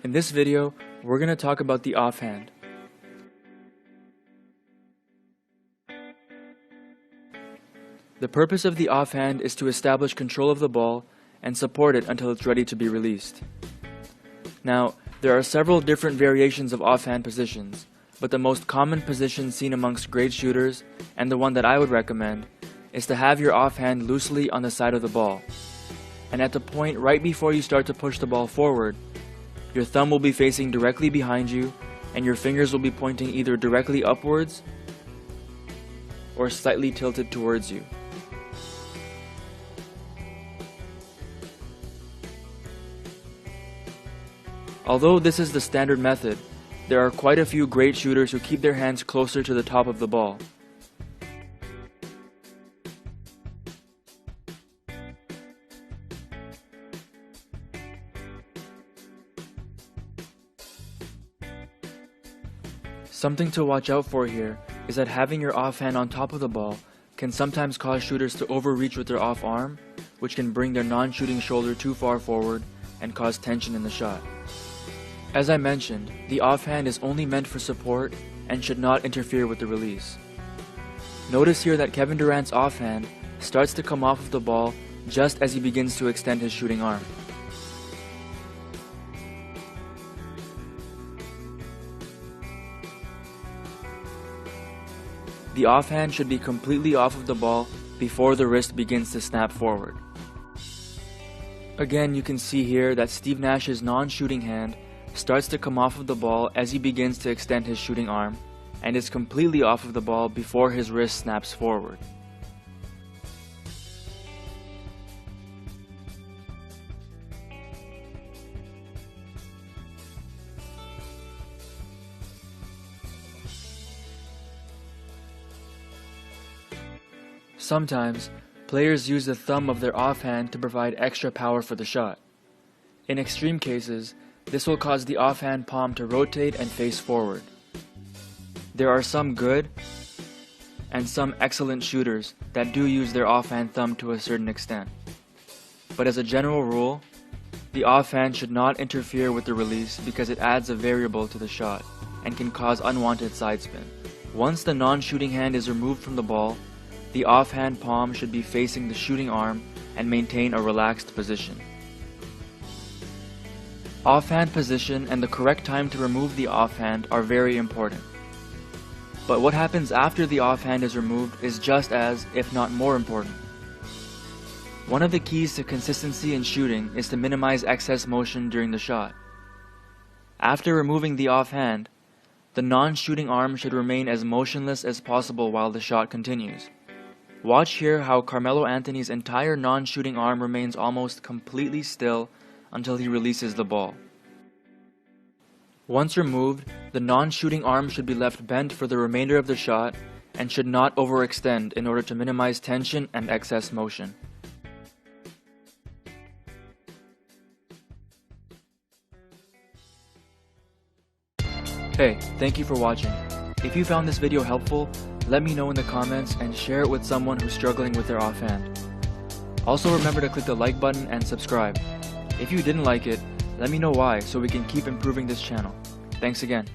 In this video, we're going to talk about the offhand. The purpose of the offhand is to establish control of the ball and support it until it's ready to be released. Now, there are several different variations of offhand positions, but the most common position seen amongst great shooters, and the one that I would recommend, is to have your offhand loosely on the side of the ball. And at the point right before you start to push the ball forward, your thumb will be facing directly behind you, and your fingers will be pointing either directly upwards or slightly tilted towards you. Although this is the standard method, there are quite a few great shooters who keep their hands closer to the top of the ball. Something to watch out for here is that having your offhand on top of the ball can sometimes cause shooters to overreach with their off arm, which can bring their non-shooting shoulder too far forward and cause tension in the shot. As I mentioned, the offhand is only meant for support and should not interfere with the release. Notice here that Kevin Durant's offhand starts to come off of the ball just as he begins to extend his shooting arm. The offhand should be completely off of the ball before the wrist begins to snap forward. Again, you can see here that Steve Nash's non-shooting hand starts to come off of the ball as he begins to extend his shooting arm, and is completely off of the ball before his wrist snaps forward. Sometimes, players use the thumb of their offhand to provide extra power for the shot. In extreme cases, this will cause the offhand palm to rotate and face forward. There are some good and some excellent shooters that do use their offhand thumb to a certain extent. But as a general rule, the offhand should not interfere with the release because it adds a variable to the shot and can cause unwanted side spin. Once the non-shooting hand is removed from the ball, the offhand palm should be facing the shooting arm and maintain a relaxed position. Offhand position and the correct time to remove the offhand are very important. But what happens after the offhand is removed is just as, if not more important. One of the keys to consistency in shooting is to minimize excess motion during the shot. After removing the offhand, the non-shooting arm should remain as motionless as possible while the shot continues. Watch here how Carmelo Anthony's entire non-shooting arm remains almost completely still until he releases the ball. Once removed, the non-shooting arm should be left bent for the remainder of the shot and should not overextend in order to minimize tension and excess motion. Hey, thank you for watching. If you found this video helpful, let me know in the comments and share it with someone who's struggling with their offhand. Also remember to click the like button and subscribe. If you didn't like it, let me know why so we can keep improving this channel. Thanks again.